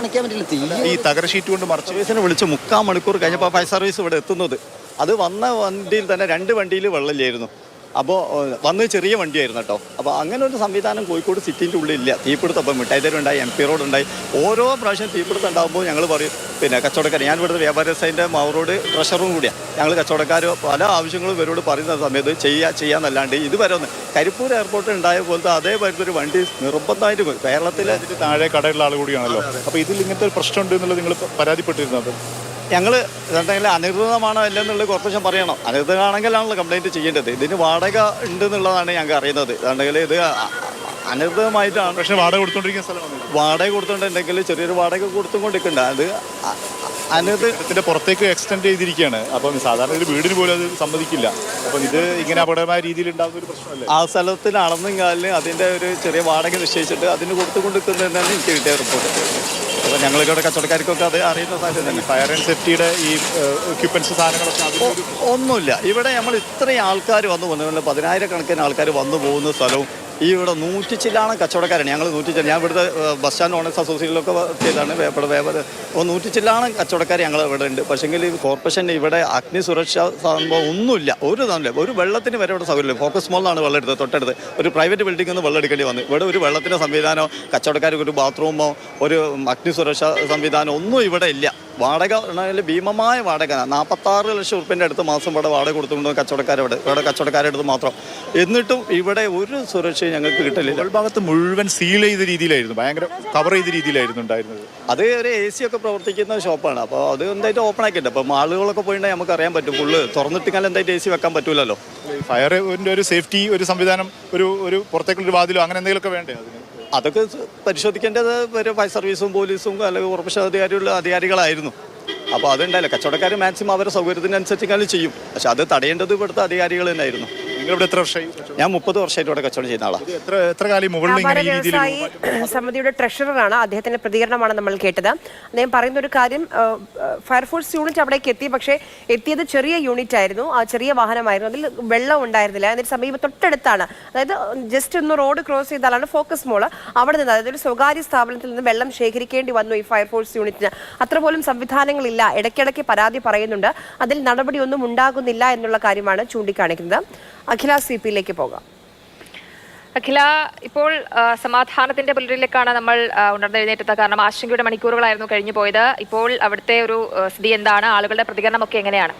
അണയ്ക്കാൻ പറ്റില്ല. തീ ഈ തകര ഷീറ്റ് കൊണ്ട് മറച്ചു സർവീസിനെ വിളിച്ച് 3/4 മണിക്കൂർ കഴിഞ്ഞപ്പോൾ ഫയർ സർവീസ് ഇവിടെ എത്തുന്നത്. അത് വന്ന വണ്ടിയിൽ തന്നെ 2 വണ്ടിയിൽ വെള്ളമില്ലായിരുന്നു. അപ്പോൾ വന്ന് ചെറിയ വണ്ടിയായിരുന്നു കേട്ടോ. അപ്പോൾ അങ്ങനെ ഒരു സംവിധാനം കോഴിക്കോട് സിറ്റിൻ്റെ ഉള്ളിലില്ല. തീപിടുത്തപ്പം മിഠായിത്തരുണ്ടായി, MP റോഡ് ഉണ്ടായി. ഓരോ പ്രാവശ്യം തീപിടുത്തം ഉണ്ടാകുമ്പോൾ ഞങ്ങൾ പറയും പിന്നെ കച്ചവടക്കാർ, ഞാൻ ഇവിടുത്തെ വ്യാപാര വ്യവസായത്തിൻ്റെ മാവൂർ ട്രഷറും കൂടിയാണ്. ഞങ്ങൾ കച്ചവടക്കാർ പല ആവശ്യങ്ങളും ഇവരോട് പറയുന്ന സമയത്ത് ചെയ്യാന്നല്ലാണ്ട് ഇതുവരെ ഒന്ന് കരിപ്പൂർ എയർപോർട്ട് ഉണ്ടായ പോലത്തെ അതേ പോലത്തെ വണ്ടി നിർബന്ധമായിട്ട് കേരളത്തിലെ താഴെ കടയുള്ള ആൾ കൂടിയാണല്ലോ. അപ്പോൾ ഇതിൽ ഇങ്ങനത്തെ ഒരു പ്രശ്നമുണ്ട് എന്നുള്ളത് നിങ്ങൾ പരാതിപ്പെട്ടിരുന്നത്? ഞങ്ങൾ എന്തെങ്കിലും അനധികൃതമാണോ അല്ലെന്നുള്ളത് കോർപ്പറേഷൻ പറയണം. അനധികൃതമാണെങ്കിലാണല്ലോ കംപ്ലയിൻറ്റ് ചെയ്യേണ്ടത്. ഇതിന് വാടക ഉണ്ട് എന്നുള്ളതാണ് ഞങ്ങൾക്ക് അറിയുന്നത്. അതുകൊണ്ടെങ്കിൽ ഇത് അനധികൃതമായിട്ടാണ്. പക്ഷേ വാടക കൊടുത്തോണ്ടിരിക്കുന്ന സ്ഥലമാണ്. വാടക കൊടുത്തോണ്ടെങ്കിൽ ചെറിയൊരു വാടക കൊടുത്തുകൊണ്ടിരിക്കുന്നുണ്ട്. അത് ഇതിന്റെ പുറത്തേക്ക് എക്സ്റ്റെൻഡ് ചെയ്തിരിക്കുകയാണ്. അപ്പം സാധാരണ ഒരു വീടിന് പോലും അത് സമ്മതിക്കില്ല. അപ്പം ഇത് ഇങ്ങനെ അപകടമായ രീതിയിൽ ഉണ്ടാകുന്ന ഒരു പ്രശ്നമല്ലേ? ആ സ്ഥലത്തിന് അളന്നെങ്കിൽ അതിൻ്റെ ഒരു ചെറിയ വാടക നിശ്ചയിച്ചിട്ട് അതിന് കൊടുത്തുകൊണ്ടിരിക്കുന്നതെന്നാണ് എനിക്ക് കിട്ടിയ റിപ്പോർട്ട്. അപ്പോൾ ഞങ്ങളിവിടെ കച്ചവടക്കാർക്കൊക്കെ അത് അറിയുന്ന സാധ്യത തന്നെ. ഫയർ ആൻഡ് സേഫ്റ്റിയുടെ ഈ എക്യുപ്മെന്റ്സ് സാധനങ്ങളൊക്കെ ഒന്നുമില്ല. ഇവിടെ നമ്മൾ ഇത്രയും ആൾക്കാർ വന്നു പോകുന്നത് 10,000 ആൾക്കാർ വന്നു പോകുന്ന സ്ഥലവും ഈ ഇവിടെ 100 ചില്ലാണ് കച്ചവടക്കാരാണ്. ഞങ്ങൾ 100 ചില്ല, ഞാൻ ഇവിടുത്തെ ബസ് സ്റ്റാൻഡ് ഓണേഴ്സ് അസോസിയേഷനിലൊക്കെ ചെയ്താണ്. ഇവിടെ 100 ചില്ലാണ് കച്ചവടക്കാർ ഞങ്ങൾ ഇവിടെ ഉണ്ട്. പക്ഷേങ്കിൽ കോർപ്പറേഷൻ ഇവിടെ അഗ്നി സുരക്ഷ സംഭവം ഒന്നുമില്ല. ഒരു ഇതാണില്ല. ഒരു വെള്ളത്തിന് വരെ ഇവിടെ സൗകര്യമില്ല. ഫോക്കസ് മോളിലാണ് വെള്ളം എടുത്തത്. തൊട്ടടുത്ത് ഒരു പ്രൈവറ്റ് ബിൽഡിംഗിൽ നിന്ന് വെള്ളം എടുക്കേണ്ടി വന്നു. ഇവിടെ ഒരു വെള്ളത്തിൻ്റെ സംവിധാനമോ കച്ചവടക്കാർക്ക് ഒരു ബാത്റൂമോ ഒരു അഗ്നി സുരക്ഷാ സംവിധാനം ഒന്നും ഇവിടെ ഇല്ല. വാടക ഭീമമായ വാടക 46 ലക്ഷം റുപ്യൻ്റെ അടുത്ത് മാസം ഇവിടെ വാടക കൊടുത്തുകൊണ്ട് കച്ചവടക്കാരുടെ അടുത്ത് മാത്രം. എന്നിട്ടും ഇവിടെ ഒരു സുരക്ഷയും ഞങ്ങൾക്ക് കിട്ടില്ല. ഭാഗത്ത് മുഴുവൻ സീൽ ചെയ്ത രീതിയിലായിരുന്നു, ഭയങ്കര കവർ ചെയ്ത രീതിയിലായിരുന്നു ഉണ്ടായിരുന്നത്. അത് ഒരു AC ഒക്കെ പ്രവർത്തിക്കുന്ന ഷോപ്പാണ്. അപ്പോൾ അത് എന്തായിട്ട് ഓപ്പൺ ആക്കിയിട്ട് അപ്പം ആളുകളൊക്കെ പോയിട്ടുണ്ടെങ്കിൽ നമുക്ക് അറിയാൻ പറ്റും. ഫുള്ള് തുറന്നിട്ടിങ്ങനെ എന്തായിട്ട് AC വെക്കാൻ പറ്റൂലല്ലോ. ഫയറിൻ്റെ ഒരു സേഫ്റ്റി ഒരു സംവിധാനം ഒരു പുറത്തേക്കുള്ളൊരു വാതിലോ അങ്ങനെ എന്തെങ്കിലുമൊക്കെ വേണ്ടേ അതിന്? അതൊക്കെ പരിശോധിക്കേണ്ടത് ഒരു ഫയർ സർവീസും പോലീസും അല്ലെങ്കിൽ കോർപ്പറേഷൻ അധികാരികളായിരുന്നു. അപ്പോൾ അതുണ്ടായില്ല. കച്ചവടക്കാർ മാക്സിമം അവരുടെ സൗകര്യത്തിനനുസരിച്ച് ചെയ്യും. പക്ഷെ അത് തടയേണ്ടത് ഇവിടുത്തെ അധികാരികൾ തന്നെയായിരുന്നു. നിങ്ങളിവിടെ എത്ര വർഷമായി? ഞാൻ 30 വർഷമായിട്ട് ഇവിടെ കച്ചവടം ചെയ്യുന്ന ആളാണ്. എത്ര കാലം വ്യവസായി സമിതിയുടെ ട്രഷററാണ്. അദ്ദേഹത്തിന്റെ പ്രതികരണമാണ് നമ്മൾ കേട്ടത്. അദ്ദേഹം പറയുന്ന ഒരു കാര്യം, ഫയർഫോഴ്സ് യൂണിറ്റ് അവിടേക്ക് എത്തി. പക്ഷേ എത്തിയത് ചെറിയ യൂണിറ്റ് ആയിരുന്നു, ആ ചെറിയ വാഹനമായിരുന്നു. അതിൽ വെള്ളം ഉണ്ടായിരുന്നില്ല. അതിന് സമീപം തൊട്ടടുത്താണ്, അതായത് ജസ്റ്റ് ഒന്ന് റോഡ് ക്രോസ് ചെയ്താലാണ് ഫോക്കസ് മോള്. അവിടെ നിന്ന്, അതായത് ഒരു സ്വകാര്യ സ്ഥാപനത്തിൽ നിന്ന് വെള്ളം ശേഖരിക്കേണ്ടി വന്നു ഈ ഫയർഫോഴ്സ് യൂണിറ്റിന്. അത്ര പോലും സംവിധാനങ്ങളില്ല. ഇടയ്ക്കിടയ്ക്ക് പരാതി പറയുന്നുണ്ട്. അതിൽ നടപടിയൊന്നും ഉണ്ടാകുന്നില്ല എന്നുള്ള കാര്യമാണ് ചൂണ്ടിക്കാണിക്കുന്നത്. അഖില, CP-യിലേക്ക് പോകാം. അഖില, ഇപ്പോൾ സമാധാനത്തിന്റെ പുലരിലേക്കാണ് നമ്മൾ ഉണർന്നെഴുന്നേറ്റത്. കാരണം ആശങ്കയുടെ മണിക്കൂറുകളായിരുന്നു കഴിഞ്ഞു പോയത്. ഇപ്പോൾ അവിടുത്തെ ഒരു സ്ഥിതി എന്താണ്? ആളുകളുടെ പ്രതികരണമൊക്കെ എങ്ങനെയാണ്?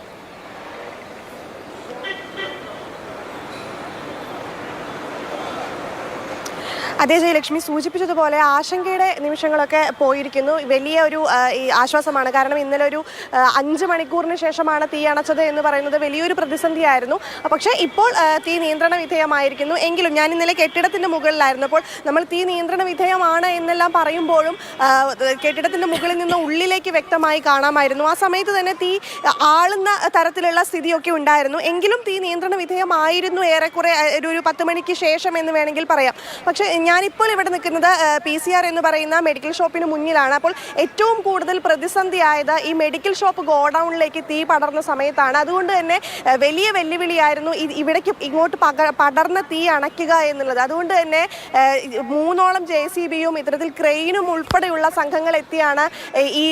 അതേ, ജയലക്ഷ്മി സൂചിപ്പിച്ചതുപോലെ ആശങ്കയുടെ നിമിഷങ്ങളൊക്കെ പോയിരിക്കുന്നു. വലിയ ഒരു ആശ്വാസമാണ്. കാരണം ഇന്നലെ ഒരു 5 മണിക്കൂറിന് ശേഷമാണ് തീ അണച്ചത് എന്ന് പറയുന്നത് വലിയൊരു പ്രതിസന്ധിയായിരുന്നു. പക്ഷേ ഇപ്പോൾ തീ നിയന്ത്രണ വിധേയമായിരിക്കുന്നു. എങ്കിലും ഞാൻ ഇന്നലെ കെട്ടിടത്തിൻ്റെ മുകളിലായിരുന്നപ്പോൾ നമ്മൾ തീ നിയന്ത്രണ വിധേയമാണ് എന്നെല്ലാം പറയുമ്പോഴും കെട്ടിടത്തിൻ്റെ മുകളിൽ നിന്ന് ഉള്ളിലേക്ക് വ്യക്തമായി കാണാമായിരുന്നു. ആ സമയത്ത് തന്നെ തീ ആളുന്ന തരത്തിലുള്ള സ്ഥിതിയൊക്കെ ഉണ്ടായിരുന്നു. എങ്കിലും തീ നിയന്ത്രണ വിധേയമായിരുന്നു ഏറെക്കുറെ ഒരു 10 മണിക്ക് ശേഷം എന്ന് വേണമെങ്കിൽ പറയാം. പക്ഷേ ഞാനിപ്പോൾ ഇവിടെ നിൽക്കുന്നത് PCR എന്ന് പറയുന്ന മെഡിക്കൽ ഷോപ്പിന് മുന്നിലാണ്. അപ്പോൾ ഏറ്റവും കൂടുതൽ പ്രതിസന്ധിയായത് ഈ മെഡിക്കൽ ഷോപ്പ് ഗോഡൗണിലേക്ക് തീ പടർന്ന സമയത്താണ്. അതുകൊണ്ട് തന്നെ വലിയ വെല്ലുവിളിയായിരുന്നു ഇവിടേക്ക് ഇങ്ങോട്ട് പടർന്ന തീ അണയ്ക്കുക എന്നുള്ളത്. അതുകൊണ്ട് തന്നെ 3ഓളം JCB-യും ഇത്തരത്തിൽ ക്രെയിനും ഉൾപ്പെടെയുള്ള സംഘങ്ങൾ എത്തിയാണ് ഈ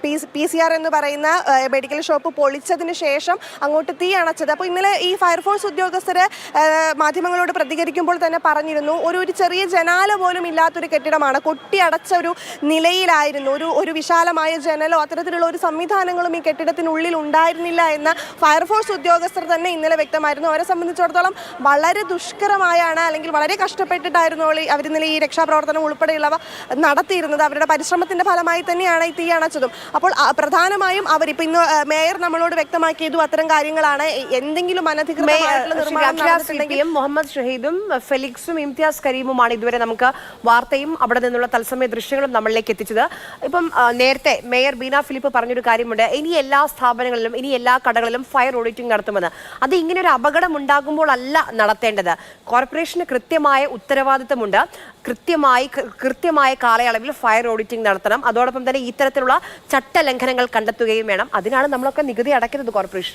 PCR എന്ന് പറയുന്ന മെഡിക്കൽ ഷോപ്പ് പൊളിച്ചതിന് ശേഷം അങ്ങോട്ട് തീ അണച്ചത്. അപ്പോൾ ഇന്നലെ ഈ ഫയർഫോഴ്സ് ഉദ്യോഗസ്ഥർ മാധ്യമങ്ങളോട് പ്രതികരിക്കുമ്പോൾ തന്നെ പറഞ്ഞിരുന്നു, ഒരു ചെറിയ ജനാല പോലും ഇല്ലാത്തൊരു കെട്ടിടമാണ്. കൊട്ടിയടച്ച ഒരു നിലയിലായിരുന്നു. ഒരു വിശാലമായ ജനലോ അത്തരത്തിലുള്ള ഒരു സംവിധാനങ്ങളും ഈ കെട്ടിടത്തിനുള്ളിൽ ഉണ്ടായിരുന്നില്ല എന്ന് ഫയർഫോഴ്സ് ഉദ്യോഗസ്ഥർ തന്നെ ഇന്നലെ വ്യക്തമായിരുന്നു. അവരെ സംബന്ധിച്ചിടത്തോളം വളരെ ദുഷ്കരമായാണ്, അല്ലെങ്കിൽ വളരെ കഷ്ടപ്പെട്ടിട്ടായിരുന്നു അവർ ഇന്നലെ ഈ രക്ഷാപ്രവർത്തനം ഉൾപ്പെടെയുള്ളവ നടത്തിയിരുന്നത്. അവരുടെ പരിശ്രമത്തിന്റെ ഫലമായി തന്നെയാണ് ഈ തീ അണച്ചതും. അപ്പോൾ പ്രധാനമായും അവരിപ്പോൾ ഇന്ന് മേയർ നമ്മളോട് വ്യക്തമാക്കിയതു അത്തരം കാര്യങ്ങളാണ്. എന്തെങ്കിലും അനധികൃതമായിട്ടുള്ള നിർമ്മാണം മുഹമ്മദ് ഷഹീദും ഫെലിക്സും ഇംതിയാസ് കരീമുമാണ് ഇതുവരെ നമുക്ക് വാർത്തയും അവിടെ നിന്നുള്ള തത്സമയ ദൃശ്യങ്ങളും നമ്മളിലേക്ക് എത്തിച്ചത്. ഇപ്പം നേരത്തെ മേയർ ബീന ഫിലിപ്പ് പറഞ്ഞൊരു കാര്യമുണ്ട്, ഇനി എല്ലാ സ്ഥാപനങ്ങളിലും ഇനി എല്ലാ കടകളിലും ഫയർ ഓഡിറ്റിംഗ് നടത്തുമെന്ന്. അത് ഇങ്ങനെ ഒരു അപകടം ഉണ്ടാകുമ്പോൾ അല്ല നടത്തേണ്ടത്. കോർപ്പറേഷന് കൃത്യമായ ഉത്തരവാദിത്തമുണ്ട്. കൃത്യമായ കാലയളവിൽ ഫയർ ഓഡിറ്റിംഗ് നടത്തണം. അതോടൊപ്പം തന്നെ ഇത്തരത്തിലുള്ള ചട്ടലംഘനങ്ങൾ കണ്ടെത്തുകയും വേണം. അതിനാണ് നമ്മളൊക്കെ നികുതി അടയ്ക്കുന്നത് കോർപ്പറേഷൻ.